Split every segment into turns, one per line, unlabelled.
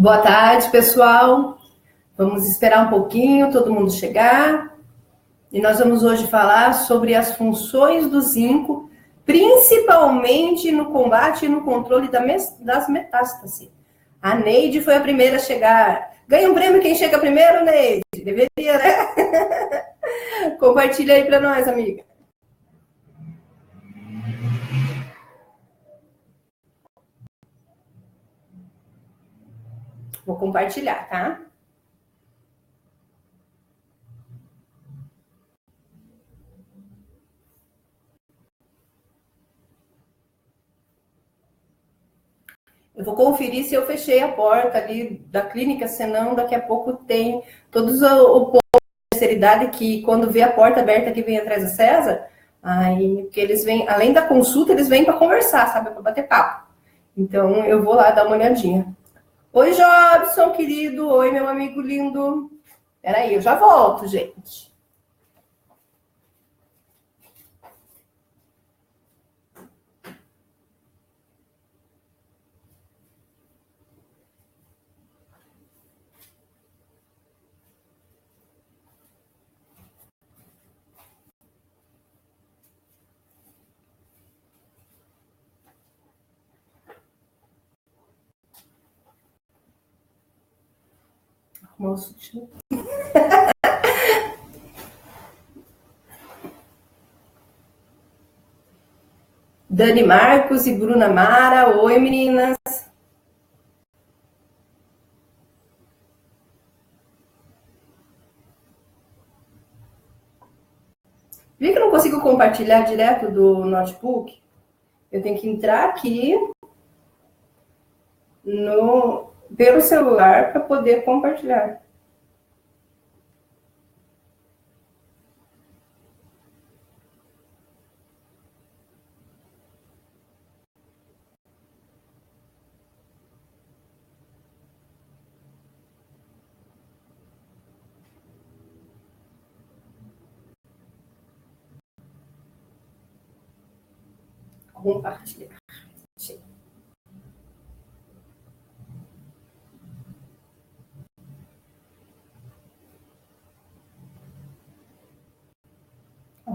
Boa tarde, pessoal. Vamos esperar um pouquinho, todo mundo chegar. E nós vamos hoje falar sobre as funções do zinco, principalmente no combate e no controle das metástases. A Neide foi a primeira a chegar. Ganha um prêmio quem chega primeiro, Neide? Deveria, né? Compartilha aí para nós, amiga. Vou compartilhar, tá? Eu vou conferir se eu fechei a porta ali da clínica, senão daqui a pouco tem todos o povo de seriedade que quando vê a porta aberta que vem atrás do César, aí que eles vêm, além da consulta, eles vêm para conversar, sabe, para bater papo. Então eu vou lá dar uma olhadinha. Oi, Jobson, querido. Oi, meu amigo lindo. Peraí, eu já volto, gente. Moço, Dani Marcos e Bruna Mara. Oi, meninas. Vi que eu não consigo compartilhar direto do notebook. Eu tenho que entrar aqui pelo celular para poder compartilhar. Compartilhar.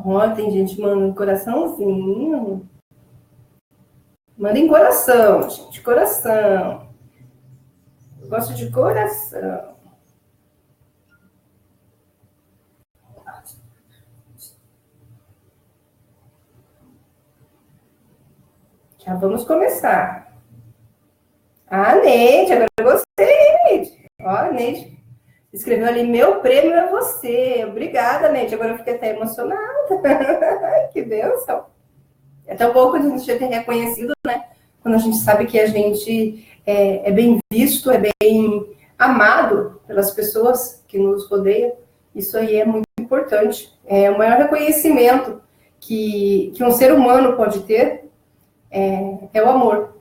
Ó, tem gente mandando coraçãozinho. Mandem coração, gente. Coração. Eu gosto de coração. Já vamos começar. Ah, Neide, agora eu gostei, Neide. Ó, a Neide escreveu ali, meu prêmio é você. Obrigada, Neide. Agora eu fiquei até emocionada. Que bênção. É tão bom quando a gente já tem reconhecido, né? Quando a gente sabe que a gente é bem visto, é bem amado pelas pessoas que nos rodeiam. Isso aí é muito importante. É o maior reconhecimento que um ser humano pode ter é o amor.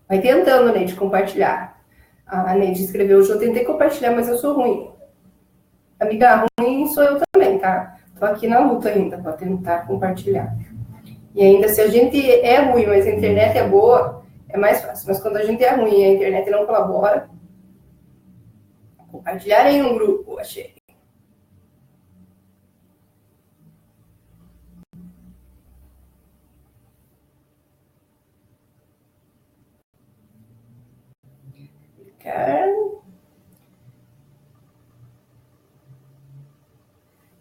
Vai tentando, Neide, compartilhar. A Neide escreveu hoje, eu tentei compartilhar, mas eu sou ruim. Amiga, ruim sou eu também, tá? Tô aqui na luta ainda para tentar compartilhar. E ainda, se a gente é ruim, mas a internet é boa, é mais fácil. Mas quando a gente é ruim e a internet não colabora, compartilhar em um grupo, achei.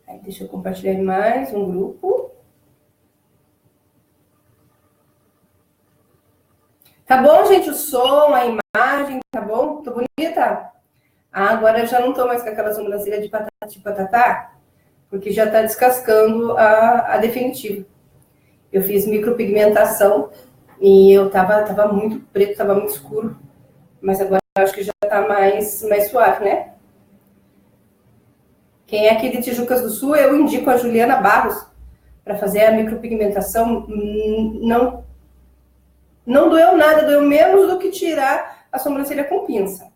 Aí, deixa eu compartilhar em mais um grupo. Tá bom, gente, o som, a imagem, tá bom? Tô bonita? Ah, agora eu já não tô mais com aquela sobrancelha de patati patatá, porque já tá descascando a definitiva. Eu fiz micropigmentação e eu tava muito preto, tava muito escuro. Mas agora eu acho que já tá mais suave, né? Quem é aqui de Tijucas do Sul, eu indico a Juliana Barros para fazer a micropigmentação. Não doeu nada, doeu menos do que tirar a sobrancelha com pinça.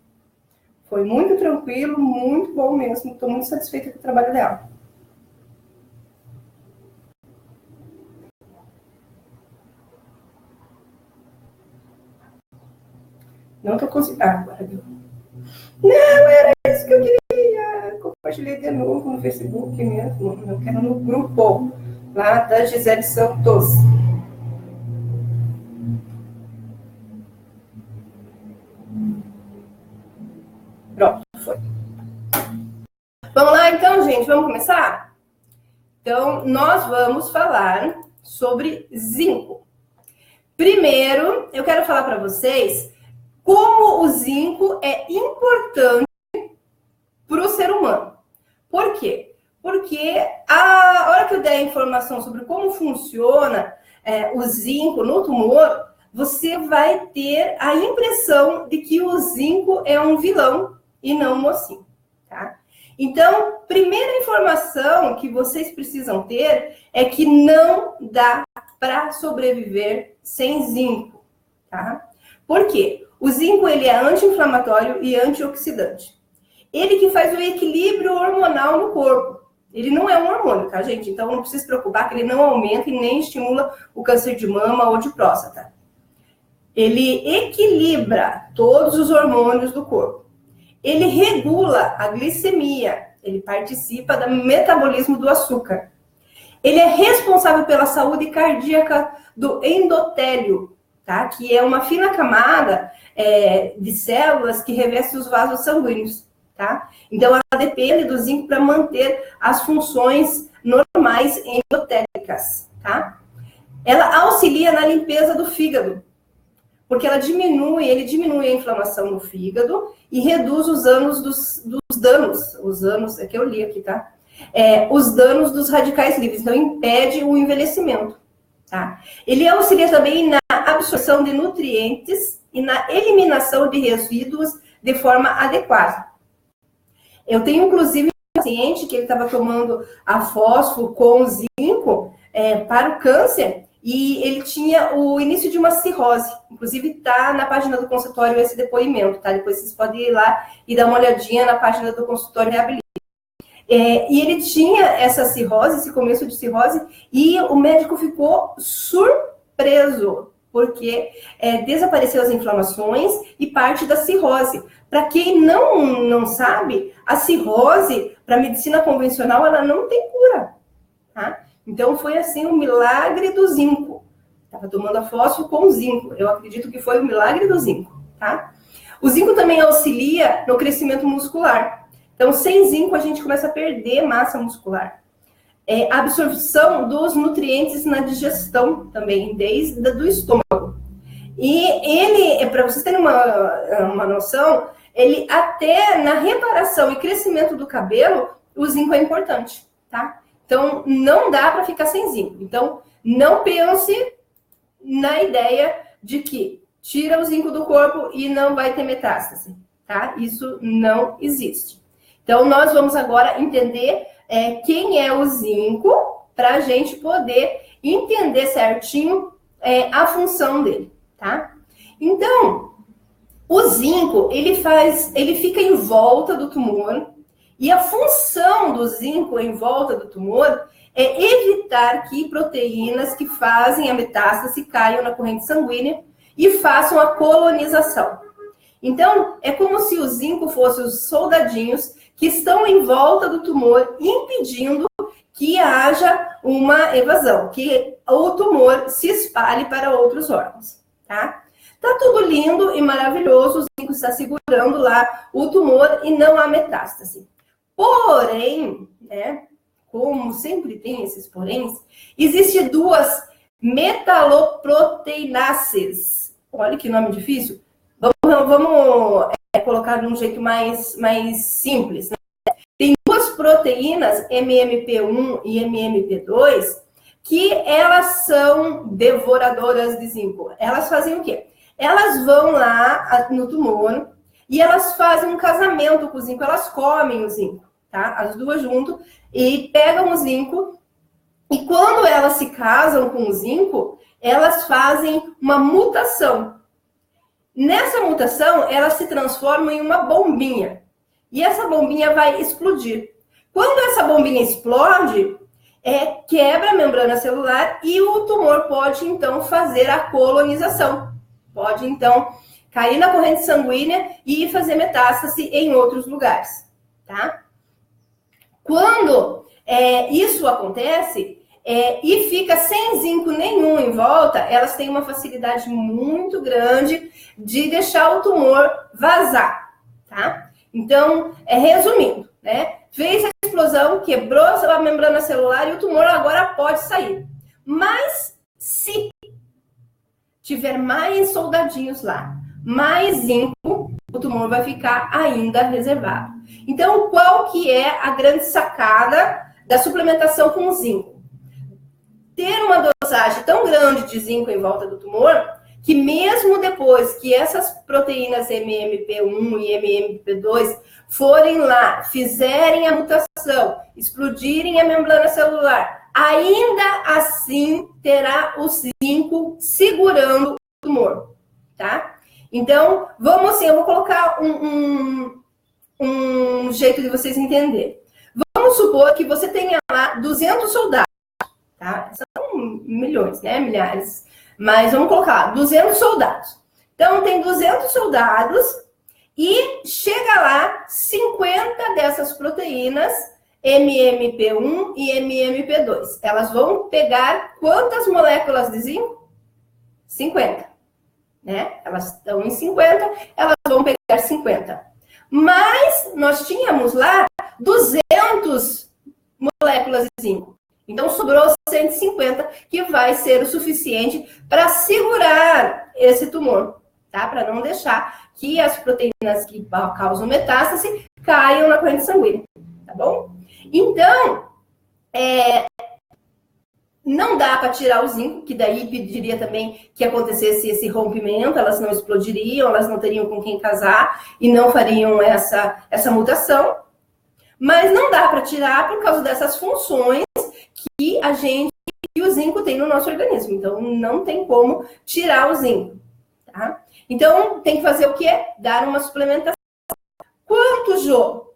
Foi muito tranquilo, muito bom mesmo. Estou muito satisfeita com o trabalho dela. Não tô conseguindo. Ah, agora deu. Não, era isso que eu queria. Compartilhei de novo no Facebook mesmo. Eu quero no grupo lá da Gisele Santos. Pronto, foi. Vamos lá então, gente? Vamos começar? Então, nós vamos falar sobre zinco. Primeiro, eu quero falar para vocês como o zinco é importante para o ser humano. Por quê? Porque a hora que eu der a informação sobre como funciona o zinco no tumor, você vai ter a impressão de que o zinco é um vilão e não um mocinho, tá? Então, primeira informação que vocês precisam ter é que não dá para sobreviver sem zinco, tá? Por quê? O zinco, ele é anti-inflamatório e antioxidante. Ele que faz o equilíbrio hormonal no corpo. Ele não é um hormônio, tá, gente? Então, não precisa se preocupar que ele não aumenta e nem estimula o câncer de mama ou de próstata. Ele equilibra todos os hormônios do corpo. Ele regula a glicemia. Ele participa do metabolismo do açúcar. Ele é responsável pela saúde cardíaca do endotélio, tá? Que é uma fina camada de células que reveste os vasos sanguíneos, tá? Então, ela depende do zinco para manter as funções normais endotélicas, tá? Ela auxilia na limpeza do fígado, porque ele diminui a inflamação no fígado e reduz os danos é que eu li aqui, tá? Os danos dos radicais livres, então impede o envelhecimento, tá? Ele auxilia também na absorção de nutrientes e na eliminação de resíduos de forma adequada. Eu tenho, inclusive, um paciente que ele estava tomando a fósforo com zinco para o câncer e ele tinha o início de uma cirrose. Inclusive, está na página do consultório esse depoimento, tá? Depois vocês podem ir lá e dar uma olhadinha na página do consultório Reabilita. E ele tinha essa cirrose, esse começo de cirrose, e o médico ficou surpreso, porque desapareceu as inflamações e parte da cirrose. Para quem não sabe, a cirrose, para a medicina convencional, ela não tem cura, tá? Então, foi assim o milagre do zinco. Estava tomando a fósforo com zinco. Eu acredito que foi o milagre do zinco, tá? O zinco também auxilia no crescimento muscular. Então, sem zinco, a gente começa a perder massa muscular. A absorção dos nutrientes na digestão também, desde o estômago. E ele, para vocês terem uma noção, ele até na reparação e crescimento do cabelo, o zinco é importante, tá? Então, não dá para ficar sem zinco. Então, não pense na ideia de que tira o zinco do corpo e não vai ter metástase, tá? Isso não existe. Então, nós vamos agora entender quem é o zinco para a gente poder entender certinho a função dele, tá? Então, o zinco, ele fica em volta do tumor e a função do zinco em volta do tumor é evitar que proteínas que fazem a metástase caiam na corrente sanguínea e façam a colonização. Então, é como se o zinco fosse os soldadinhos que estão em volta do tumor, impedindo que haja uma evasão, que o tumor se espalhe para outros órgãos, tá? Tá tudo lindo e maravilhoso, o zinco está segurando lá o tumor e não há metástase. Porém, como sempre tem esses poréns, existem duas metaloproteinases. Olha que nome difícil. Vamos colocar de um jeito mais simples, né? Tem duas proteínas, MMP1 e MMP2, que elas são devoradoras de zinco. Elas fazem o quê? Elas vão lá no tumor e elas fazem um casamento com o zinco, elas comem o zinco, tá? As duas juntas, e pegam o zinco, e quando elas se casam com o zinco, elas fazem uma mutação. Nessa mutação, elas se transformam em uma bombinha. E essa bombinha vai explodir. Quando essa bombinha explode, quebra a membrana celular e o tumor pode, então, fazer a colonização. Pode, então, cair na corrente sanguínea e fazer metástase em outros lugares, tá? Quando isso acontece e fica sem zinco nenhum em volta, elas têm uma facilidade muito grande de deixar o tumor vazar, tá? Então, resumindo, né? Fez a explosão, quebrou a membrana celular e o tumor agora pode sair. Mas se tiver mais soldadinhos lá, mais zinco, o tumor vai ficar ainda reservado. Então, qual que é a grande sacada da suplementação com zinco? Ter uma dosagem tão grande de zinco em volta do tumor, que mesmo depois que essas proteínas MMP1 e MMP2 forem lá, fizerem a mutação, explodirem a membrana celular, ainda assim terá o zinco segurando o tumor, tá? Então, vamos assim, eu vou colocar um jeito de vocês entenderem. Vamos supor que você tenha lá 200 soldados, tá? São milhões, né? Milhares. Mas vamos colocar 200 soldados. Então, tem 200 soldados e chega lá 50 dessas proteínas MMP1 e MMP2. Elas vão pegar quantas moléculas de zinco? 50. Né? Elas estão em 50, elas vão pegar 50. Mas nós tínhamos lá 200 moléculas de zinco. Então, sobrou 150, que vai ser o suficiente para segurar esse tumor, tá? Para não deixar que as proteínas que causam metástase caiam na corrente sanguínea, tá bom? Então, não dá para tirar o zinco, que daí pediria também que acontecesse esse rompimento, elas não explodiriam, elas não teriam com quem casar e não fariam essa mutação. Mas não dá para tirar por causa dessas funções que o zinco tem no nosso organismo. Então, não tem como tirar o zinco, tá? Então, tem que fazer o quê? Dar uma suplementação. Quanto, Jô?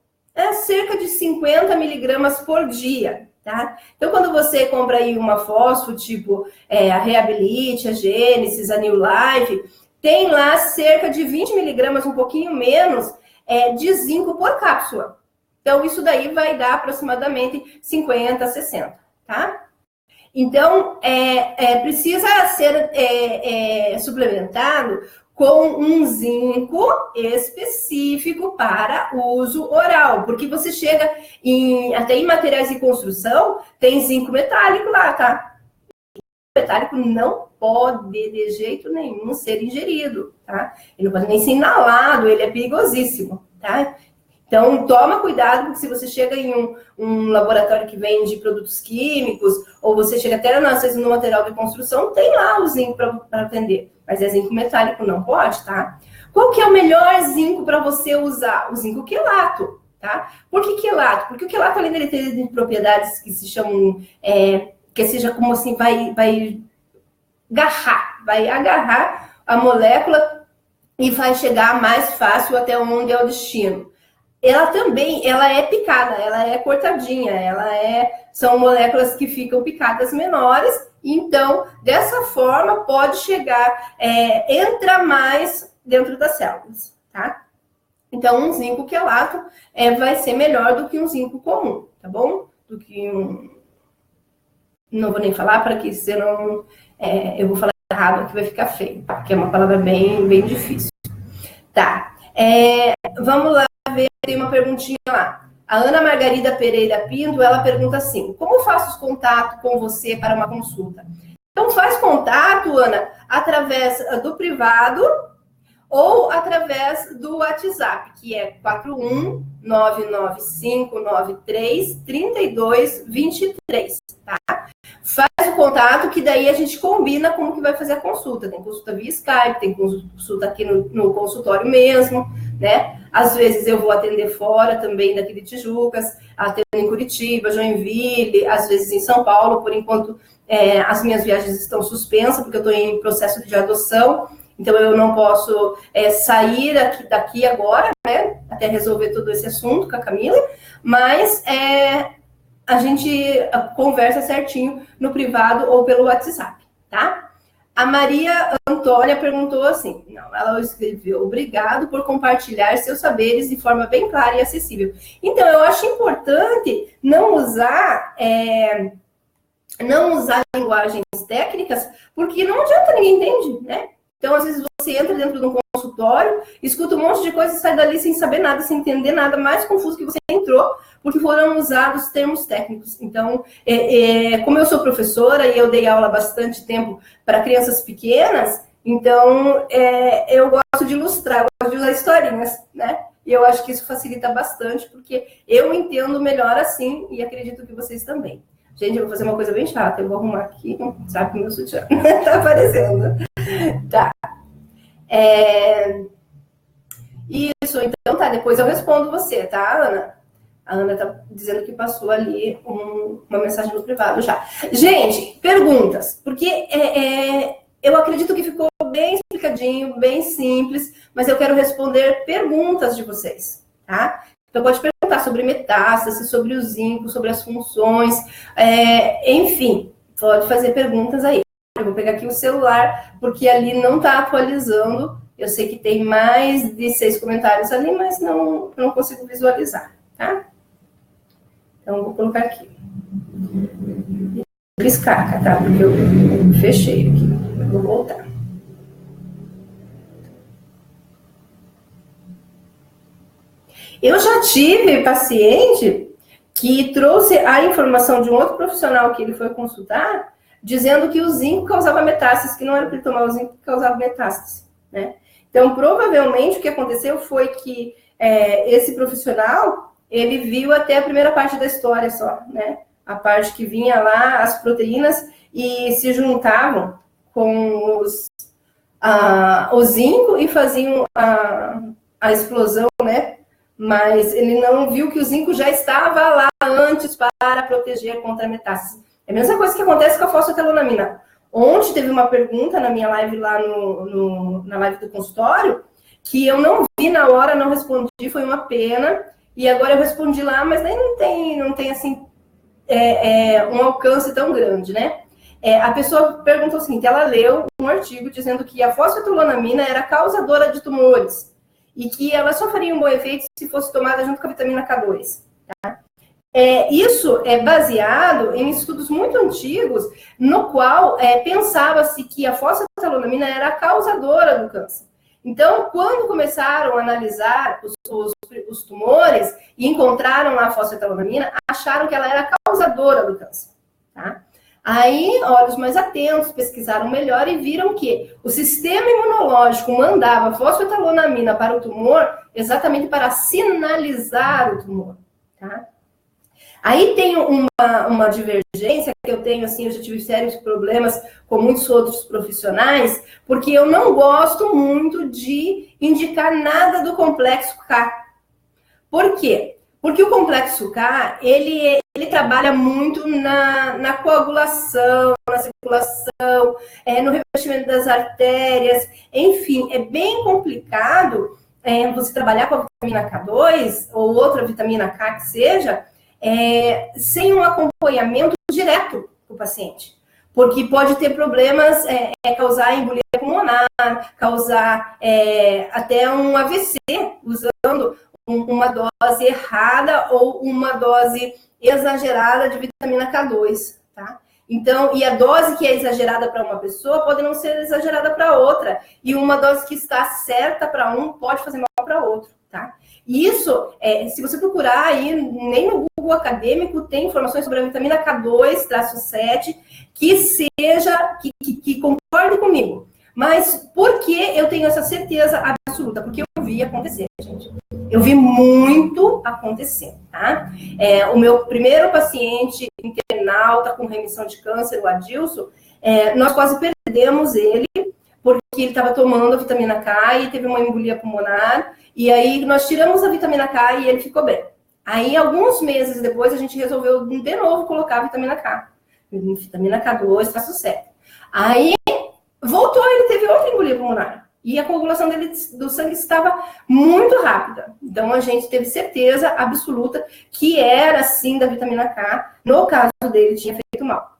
Cerca de 50 miligramas por dia, tá? Então, quando você compra aí uma fósforo, tipo a Reabilite, a Gênesis, a New Life, tem lá cerca de 20 miligramas, um pouquinho menos, de zinco por cápsula. Então, isso daí vai dar aproximadamente 50, 60, tá? Então, precisa ser suplementado com um zinco específico para uso oral, porque você chega até em materiais de construção, tem zinco metálico lá, tá? O metálico não pode, de jeito nenhum, ser ingerido, tá? Ele não pode nem ser inalado, ele é perigosíssimo, tá? Então, toma cuidado, porque se você chega em um laboratório que vende produtos químicos, ou você chega até, às vezes, no material de construção, tem lá o zinco para vender. Mas zinco metálico não pode, tá? Qual que é o melhor zinco para você usar? O zinco quelato, tá? Por que quelato? Porque o quelato, além dele ter propriedades que se chamam, que seja como assim, vai agarrar a molécula e vai chegar mais fácil até onde é o destino. Ela também, ela é picada, ela é cortadinha, são moléculas que ficam picadas menores, então, dessa forma, pode chegar, entra mais dentro das células, tá? Então, um zinco quelato vai ser melhor do que um zinco comum, tá bom? Do que não vou nem falar, para que senão eu vou falar errado aqui, vai ficar feio, porque é uma palavra bem, bem difícil. Tá, vamos lá. Tem uma perguntinha lá. A Ana Margarida Pereira Pinto, ela pergunta assim: como faço contato com você para uma consulta? Então, faz contato, Ana, através do privado ou através do WhatsApp, que é 41995933223, tá? Faz o contato, que daí a gente combina como que vai fazer a consulta. Tem consulta via Skype, tem consulta aqui no consultório mesmo, né? Às vezes eu vou atender fora também daqui de Tijucas, atendo em Curitiba, Joinville, às vezes em São Paulo. Por enquanto, as minhas viagens estão suspensas, porque eu estou em processo de adoção, então eu não posso sair daqui agora, né? Até resolver todo esse assunto com a Camila, mas a gente conversa certinho no privado ou pelo WhatsApp, tá? A Maria Antônia perguntou assim, não, ela escreveu, obrigado por compartilhar seus saberes de forma bem clara e acessível. Então, eu acho importante não usar linguagens técnicas, porque não adianta, ninguém entende, né? Então, às vezes, você entra dentro de um consultório, escuta um monte de coisa e sai dali sem saber nada, sem entender nada, mais confuso que você entrou, porque foram usados termos técnicos. Então, como eu sou professora e eu dei aula há bastante tempo para crianças pequenas, então, eu gosto de ilustrar, eu gosto de usar historinhas, né? E eu acho que isso facilita bastante, porque eu entendo melhor assim, e acredito que vocês também. Gente, eu vou fazer uma coisa bem chata. Eu vou arrumar aqui, sabe que meu sutiã tá aparecendo. Tá. Isso, então tá. Depois eu respondo você, tá, Ana? A Ana tá dizendo que passou ali uma mensagem no privado já. Gente, perguntas. Porque eu acredito que ficou bem explicadinho, bem simples, mas eu quero responder perguntas de vocês, tá? Então, pode perguntar sobre metástase, sobre o zinco, sobre as funções, enfim, pode fazer perguntas aí. Eu vou pegar aqui o celular, porque ali não está atualizando. Eu sei que tem mais de 6 comentários ali, mas não consigo visualizar, tá? Então, eu vou colocar aqui. Piscar, tá? Porque eu fechei aqui. Eu vou voltar. Eu já tive paciente que trouxe a informação de um outro profissional que ele foi consultar, dizendo que o zinco causava metástase, que não era para ele tomar o zinco que causava metástase, né? Então, provavelmente, o que aconteceu foi que esse profissional, ele viu até a primeira parte da história só, né? A parte que vinha lá, as proteínas, e se juntavam com o zinco e faziam a explosão, né? Mas ele não viu que o zinco já estava lá antes para proteger contra a metástase. É a mesma coisa que acontece com a fosfetaleonamina. Ontem teve uma pergunta na minha live lá na live do consultório, que eu não vi na hora, não respondi, foi uma pena. E agora eu respondi lá, mas daí não tem assim, um alcance tão grande, né? A pessoa perguntou o seguinte, ela leu um artigo dizendo que a fosfetaleonamina era causadora de tumores, e que ela só faria um bom efeito se fosse tomada junto com a vitamina K2. Tá? Isso é baseado em estudos muito antigos, no qual pensava-se que a fosfetaleonamina era a causadora do câncer. Então, quando começaram a analisar os tumores e encontraram a fosfetaleonamina, acharam que ela era a causadora do câncer. Tá? Aí, olhos mais atentos, pesquisaram melhor e viram que o sistema imunológico mandava fosfetaleonamina para o tumor exatamente para sinalizar o tumor, tá? Aí tem uma divergência que eu tenho, assim, eu já tive sérios problemas com muitos outros profissionais, porque eu não gosto muito de indicar nada do complexo K. Por quê? Porque o complexo K, ele trabalha muito na coagulação, na circulação, no revestimento das artérias, enfim, é bem complicado você trabalhar com a vitamina K2 ou outra vitamina K que seja, sem um acompanhamento direto do paciente. Porque pode ter problemas, causar embolia pulmonar, causar até um AVC, usando uma dose errada ou uma dose exagerada de vitamina K2, tá? Então, e a dose que é exagerada para uma pessoa pode não ser exagerada para outra. E uma dose que está certa para um pode fazer mal para outro, tá? E isso, se você procurar aí, nem no Google acadêmico tem informações sobre a vitamina K2-7 que concorde comigo. Mas por que eu tenho essa certeza absoluta? Porque eu vi acontecer, gente. Eu vi muito acontecer, tá? O meu primeiro paciente internauta com remissão de câncer, o Adilson, nós quase perdemos ele, porque ele estava tomando a vitamina K e teve uma embolia pulmonar, e aí nós tiramos a vitamina K e ele ficou bem. Aí, alguns meses depois, a gente resolveu de novo colocar a vitamina K. Vitamina K2, K7. Aí, voltou, ele teve outra embolia pulmonar. E a coagulação dele do sangue estava muito rápida. Então, a gente teve certeza absoluta que era, sim, da vitamina K. No caso dele, tinha feito mal.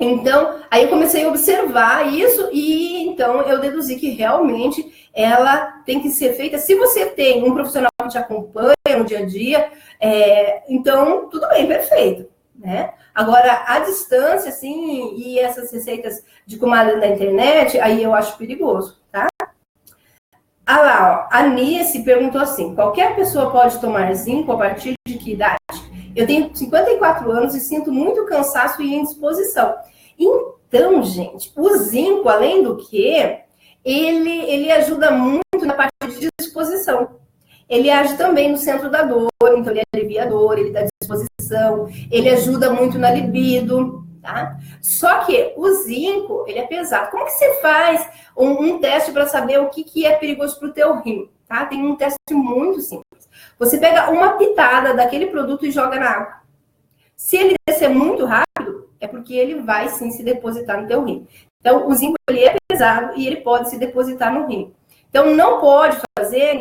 Então, aí eu comecei a observar isso e então eu deduzi que realmente ela tem que ser feita. Se você tem um profissional que te acompanha no dia a dia, então tudo bem, perfeito, né? Agora, a distância, assim, e essas receitas de comadre na internet, aí eu acho perigoso, tá? Ah lá, ó, a Nice perguntou assim: qualquer pessoa pode tomar zinco a partir de que idade? Eu tenho 54 anos e sinto muito cansaço e indisposição. Então, gente, o zinco, além do que, ele ajuda muito na parte de disposição. Ele age também no centro da dor, então ele alivia a dor, ele dá disposição, ele ajuda muito na libido, tá? Só que o zinco, ele é pesado. Como que você faz um teste para saber o que é perigoso para o teu rim, tá? Tem um teste muito simples. Você pega uma pitada daquele produto e joga na água. Se ele descer muito rápido, é porque ele vai sim se depositar no teu rim. Então, o zinco ele é pesado e ele pode se depositar no rim. Então, não pode fazer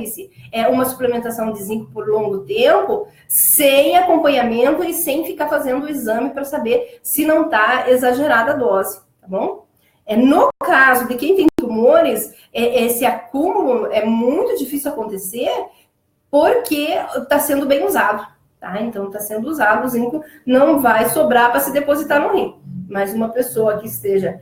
uma suplementação de zinco por longo tempo sem acompanhamento e sem ficar fazendo o exame para saber se não está exagerada a dose, tá bom? No caso de quem tem tumores, esse acúmulo é muito difícil acontecer porque está sendo bem usado, tá? Então, está sendo usado, o zinco não vai sobrar para se depositar no rim. Mas uma pessoa que esteja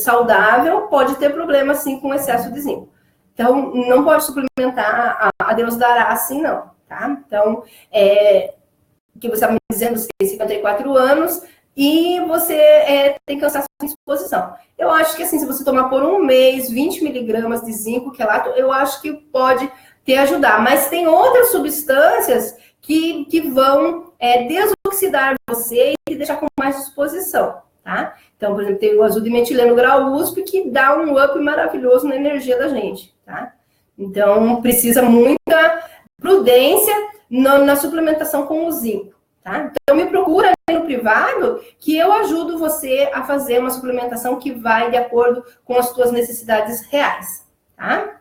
saudável pode ter problema, sim, com excesso de zinco. Então, não pode suplementar a Deus dará assim, não, tá? Então, que você estava me dizendo, você tem 54 anos e você tem cansaço de disposição. Eu acho que, assim, se você tomar por um mês 20 miligramas de zinco quelato, eu acho que pode te ajudar. Mas tem outras substâncias que vão desoxidar você e te deixar com mais disposição, tá? Então, por exemplo, tem o azul de metileno grau USP que dá um up maravilhoso na energia da gente, tá? Então, precisa muita prudência na suplementação com o zinco, tá? Então, me procura no privado que eu ajudo você a fazer uma suplementação que vai de acordo com as suas necessidades reais, tá?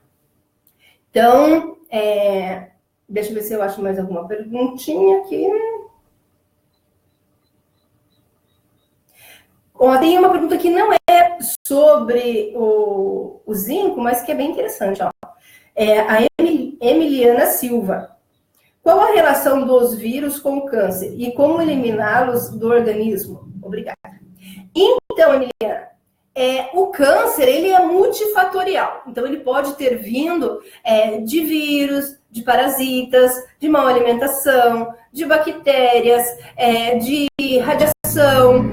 Então, deixa eu ver se eu acho mais alguma perguntinha aqui. Bom, tem uma pergunta que não é sobre o zinco, mas que é bem interessante. Ó. A Emiliana Silva. Qual a relação dos vírus com o câncer e como eliminá-los do organismo? Obrigada. Então, Emiliana, o câncer ele é multifatorial. Então, ele pode ter vindo de vírus, de parasitas, de má alimentação, de bactérias, de radiação,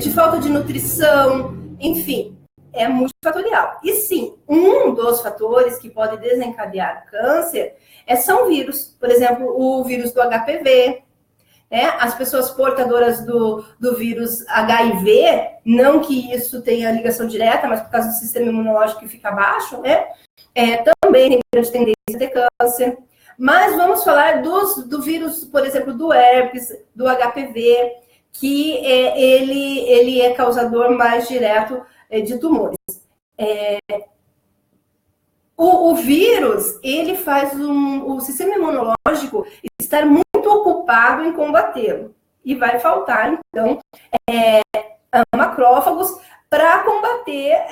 de falta de nutrição, enfim, é multifatorial. E sim, um dos fatores que pode desencadear câncer são vírus. Por exemplo, o vírus do HPV, as pessoas portadoras do vírus HIV, não que isso tenha ligação direta, mas por causa do sistema imunológico que fica baixo, também tem grande tendência a ter câncer. Mas vamos falar do vírus, por exemplo, do herpes, do HPV, que ele é causador mais direto de tumores. O vírus, ele faz o sistema imunológico estar muito ocupado em combatê-lo. E vai faltar, então, macrófagos para combater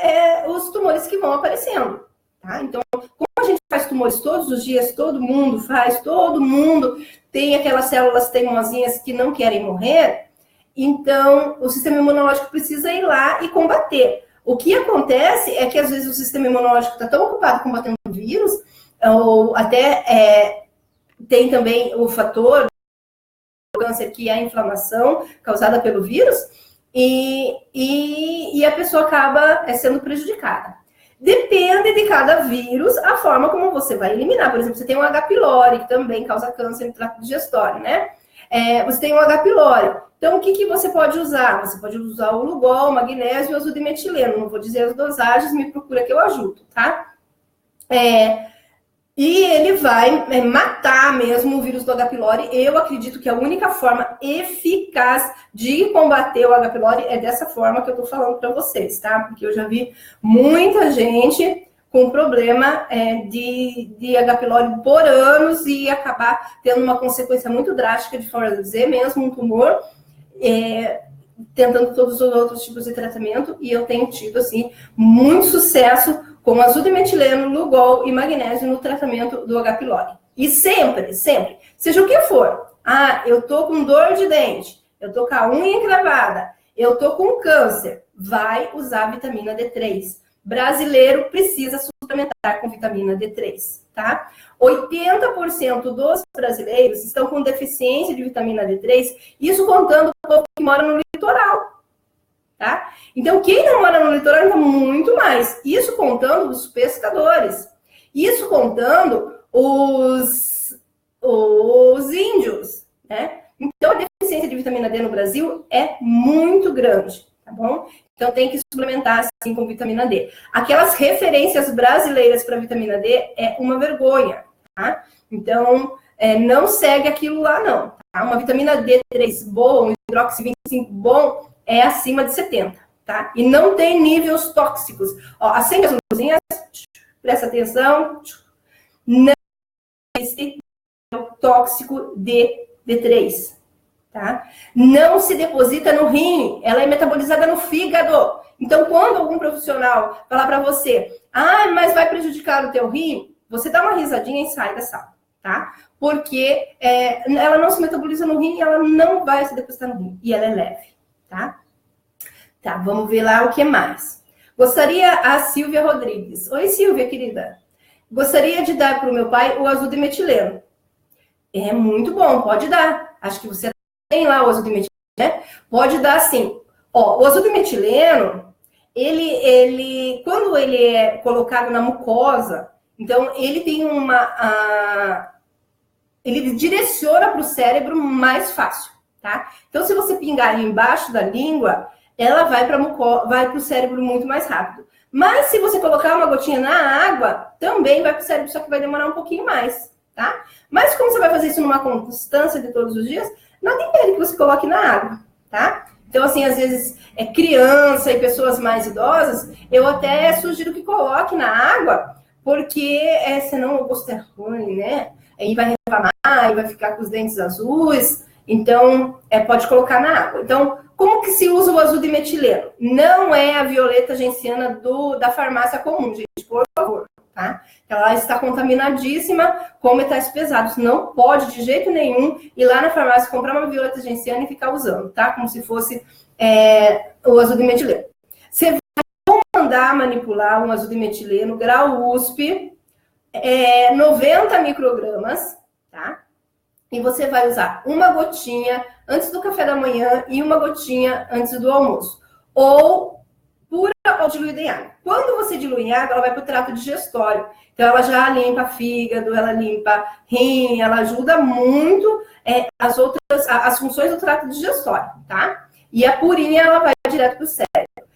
os tumores que vão aparecendo. Tá? Então, como a gente faz tumores todos os dias, todo mundo faz, todo mundo tem aquelas células teimosinhas que não querem morrer, então o sistema imunológico precisa ir lá e combater. O que acontece é que, às vezes, o sistema imunológico está tão ocupado combatendo o vírus, ou até tem também o fator do câncer, que é a inflamação causada pelo vírus, e a pessoa acaba sendo prejudicada. Depende de cada vírus a forma como você vai eliminar. Por exemplo, você tem o H. pylori, que também causa câncer no trato digestório, né? Você tem o H. pylori. Então, o que você pode usar? Você pode usar o Lugol, o magnésio e o azul de metileno. Não vou dizer as dosagens, me procura que eu ajudo, tá? E ele vai matar mesmo o vírus do H. pylori. Eu acredito que a única forma eficaz de combater o H. pylori é dessa forma que eu tô falando para vocês, tá? Porque eu já vi muita gente com problema de H. pylori por anos e acabar tendo uma consequência muito drástica de fazer mesmo um tumor tentando todos os outros tipos de tratamento, e eu tenho tido, assim, muito sucesso com azudo de metileno, Lugol e magnésio no tratamento do H. pylori. E sempre, sempre, seja o que for, eu tô com dor de dente, eu tô com a unha encravada, eu tô com câncer, vai usar vitamina D3. Brasileiro precisa suplementar com vitamina D3, tá? 80% dos brasileiros estão com deficiência de vitamina D3, isso contando o povo que mora no litoral, tá? Então, quem não mora no litoral, então, muito mais. Isso contando os pescadores. Isso contando os índios, né? Então, a deficiência de vitamina D no Brasil é muito grande, tá bom? Então, tem que suplementar, assim, com vitamina D. Aquelas referências brasileiras para vitamina D é uma vergonha, tá? Então, não segue aquilo lá, não. Tá? Uma vitamina D3 boa, um hidroxi 25 bom, é acima de 70, tá? E não tem níveis tóxicos. Ó, acende as luzinhas, presta atenção. Não existe tóxico de D3, tá? Não se deposita no rim, ela é metabolizada no fígado. Então, quando algum profissional falar para você, mas vai prejudicar o teu rim, você dá uma risadinha e sai da sala, tá? Porque ela não se metaboliza no rim, ela não vai se depositar no rim, e ela é leve, tá? Tá, vamos ver lá o que mais. Gostaria a Silvia Rodrigues. Oi, Silvia, querida. Gostaria de dar para o meu pai o azudo de metileno. É muito bom, pode dar. Acho que você tem lá o azudo de metileno, né? Pode dar sim. Ó, o azudo de metileno, ele quando ele é colocado na mucosa, então ele tem ele direciona para o cérebro mais fácil, tá? Então, se você pingar ali embaixo da língua, ela vai para o cérebro muito mais rápido. Mas se você colocar uma gotinha na água, também vai para o cérebro, só que vai demorar um pouquinho mais, tá? Mas como você vai fazer isso numa constância de todos os dias, nada impede que você coloque na água, tá? Então, assim, às vezes, criança e pessoas mais idosas, eu até sugiro que coloque na água, porque senão o gosto é ruim, né? Aí vai reclamar, e vai ficar com os dentes azuis. Então, pode colocar na água. Então, como que se usa o azudo de metileno? Não é a violeta genciana da farmácia comum, gente, por favor, tá? Ela está contaminadíssima com metais pesados. Não pode, de jeito nenhum, ir lá na farmácia comprar uma violeta genciana e ficar usando, tá? Como se fosse o azudo de metileno. Você vai mandar manipular um azudo de metileno, grau USP, 90 microgramas, tá? E você vai usar uma gotinha antes do café da manhã e uma gotinha antes do almoço. Ou pura ou diluída em água. Quando você dilui em água, ela vai para o trato digestório. Então, ela já limpa fígado, ela limpa rim, ela ajuda muito as funções do trato digestório, tá? E a purinha, ela vai direto para o cérebro.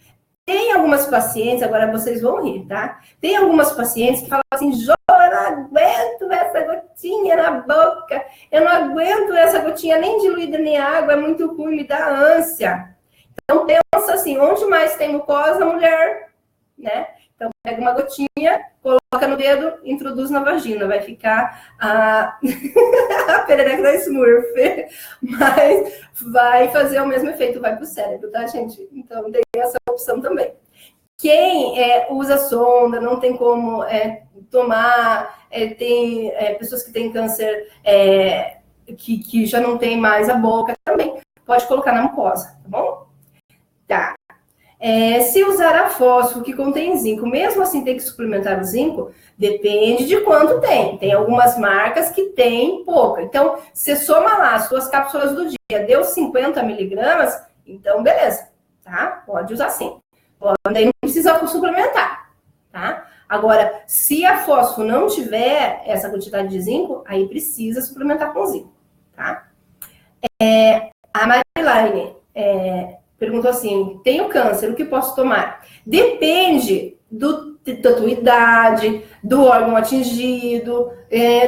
Tem algumas pacientes, agora vocês vão rir, tá? Tem algumas pacientes que falam assim, Jô, eu não aguento essa gotinha na boca, eu não aguento essa gotinha nem diluída nem água, é muito ruim, me dá ânsia. Então, pensa assim, onde mais tem mucosa, mulher, né? Então, pega uma gotinha, coloca no dedo, introduz na vagina, vai ficar a perereca da Smurf, mas vai fazer o mesmo efeito, vai para o cérebro, tá, gente? Então, tem essa opção também. Quem usa sonda, não tem como tomar, tem pessoas que têm câncer que já não tem mais a boca, também pode colocar na mucosa, tá bom? Tá. Se usar a fósforo que contém zinco, mesmo assim tem que suplementar o zinco, depende de quanto tem. Tem algumas marcas que tem pouca. Então, você soma lá as suas cápsulas do dia, deu 50 miligramas, então beleza, tá? Pode usar sim. Daí não precisa suplementar, tá? Agora, se a fósforo não tiver essa quantidade de zinco, aí precisa suplementar com zinco, tá? A Marilaine perguntou assim, tenho câncer, o que posso tomar? Depende da tua idade, do órgão atingido,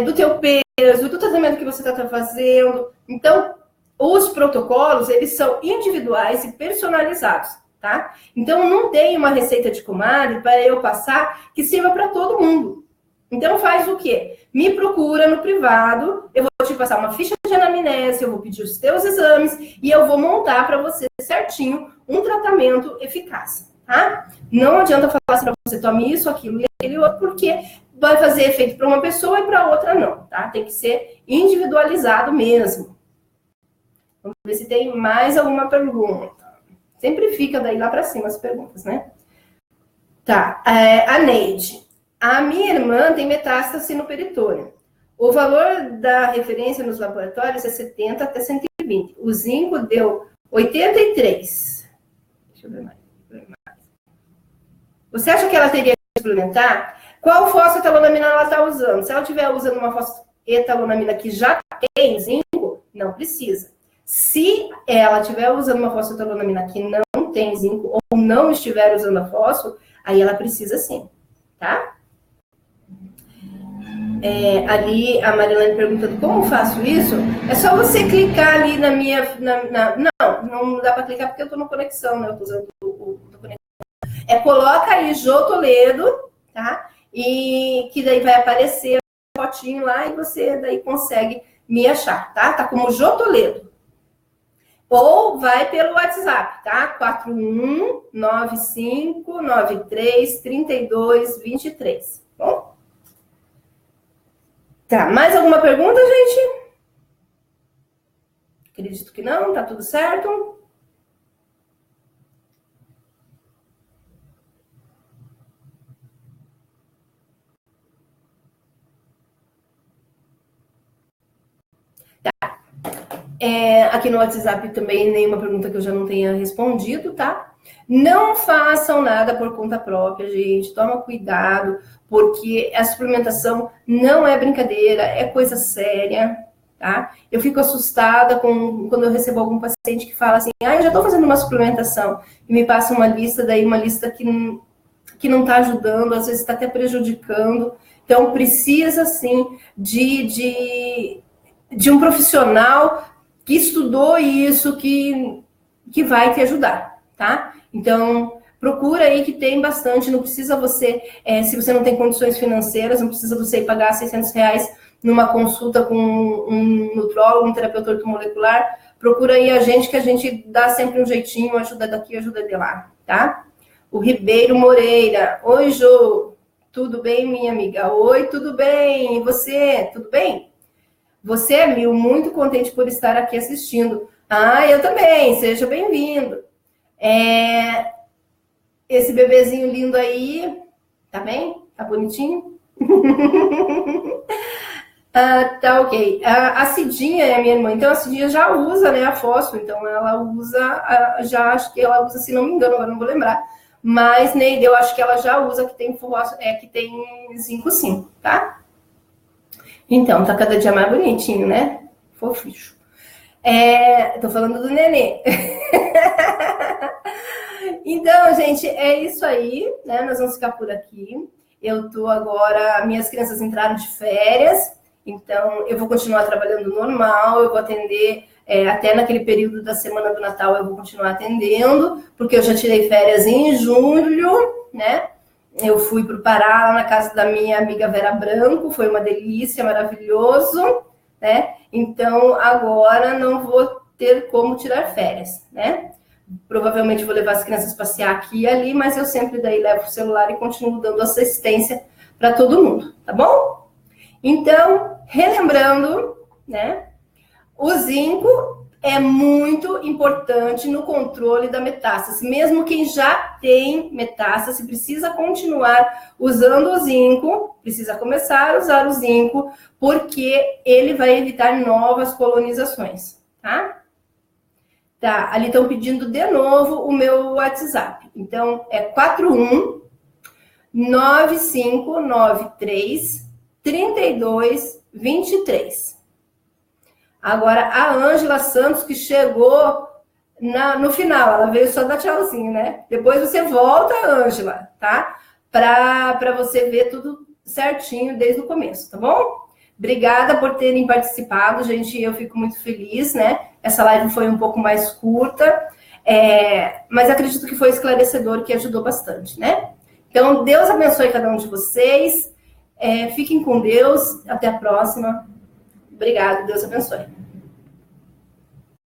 do teu peso, do tratamento que você está fazendo. Então, os protocolos, eles são individuais e personalizados, tá? Então, não tem uma receita de comadre para eu passar que sirva para todo mundo. Então, faz o quê? Me procura no privado, eu vou te passar uma ficha de anamnese, eu vou pedir os teus exames e eu vou montar para você certinho um tratamento eficaz, tá? Não adianta falar assim para você, tome isso, aquilo e aquele outro, porque vai fazer efeito para uma pessoa e para outra não, tá? Tem que ser individualizado mesmo. Vamos ver se tem mais alguma pergunta. Sempre fica daí lá para cima as perguntas, né? Tá, a Neide. A minha irmã tem metástase no peritônio. O valor da referência nos laboratórios é 70 até 120. O zinco deu 83. Deixa eu ver mais. Você acha que ela teria que suplementar? Qual fosfetalonamina ela está usando? Se ela estiver usando uma fosfetalonamina que já tem zinco, não precisa. Se ela estiver usando uma fosfetalonamina que não tem zinco ou não estiver usando a fósforo, aí ela precisa sim, tá? Ali a Marilane perguntando como faço isso. É só você clicar ali na minha... Não dá para clicar porque eu estou no conexão, né? Eu estou usando o conexão. Coloca aí Jô Toledo, tá? E que daí vai aparecer a fotinho lá e você daí consegue me achar, tá? Tá como Jô Toledo. Ou vai pelo WhatsApp, tá? 4195933223. Bom? Tá, mais alguma pergunta, gente? Acredito que não, tá tudo certo. Tá. Aqui no WhatsApp também nenhuma pergunta que eu já não tenha respondido, tá? Não façam nada por conta própria, gente. Toma cuidado, porque a suplementação não é brincadeira, é coisa séria, tá? Eu fico assustada quando eu recebo algum paciente que fala assim, eu já tô fazendo uma suplementação, e me passa uma lista, daí uma lista que não tá ajudando, às vezes está até prejudicando. Então, precisa, sim, de um profissional que estudou isso, que vai te ajudar, tá? Então, procura aí que tem bastante, não precisa você, se você não tem condições financeiras, não precisa você ir pagar R$600 numa consulta com um nutrólogo, um terapeuta ortomolecular, procura aí a gente, que a gente dá sempre um jeitinho, ajuda daqui, ajuda de lá, tá? O Ribeiro Moreira, oi, Jô, tudo bem, minha amiga? Oi, tudo bem, e você, tudo bem? Você é muito contente por estar aqui assistindo. Eu também, seja bem-vindo. Esse bebezinho lindo aí, tá bem? Tá bonitinho? Tá ok. A Cidinha é minha irmã, então a Cidinha já usa, né, a fósforo, então ela usa, já acho que ela usa, se não me engano, agora não vou lembrar, mas Neide, eu acho que ela já usa, que tem fósforo, que tem zinco sim, tá? Então, tá cada dia mais bonitinho, né? Foficho. Tô falando do nenê. Então, gente, é isso aí, né? Nós vamos ficar por aqui. Eu tô agora, minhas crianças entraram de férias, então eu vou continuar trabalhando normal, eu vou atender até naquele período da semana do Natal, eu vou continuar atendendo, porque eu já tirei férias em julho, né? Eu fui para o Pará, lá na casa da minha amiga Vera Branco, foi uma delícia, maravilhoso, né? Então, agora não vou ter como tirar férias, né? Provavelmente vou levar as crianças passear aqui e ali, mas eu sempre daí levo o celular e continuo dando assistência para todo mundo, tá bom? Então, relembrando, né? O zinco é muito importante no controle da metástase. Mesmo quem já tem metástase precisa continuar usando o zinco, precisa começar a usar o zinco, porque ele vai evitar novas colonizações, tá? Tá, ali estão pedindo de novo o meu WhatsApp. Então, é 4195933223. Agora, a Ângela Santos, que chegou no final, ela veio só dar tchauzinho, né? Depois você volta, Ângela, tá? Para você ver tudo certinho desde o começo, tá bom? Obrigada por terem participado, gente. Eu fico muito feliz, né? Essa live foi um pouco mais curta, mas acredito que foi esclarecedor, que ajudou bastante, né? Então, Deus abençoe cada um de vocês. Fiquem com Deus. Até a próxima. Obrigada. Deus abençoe.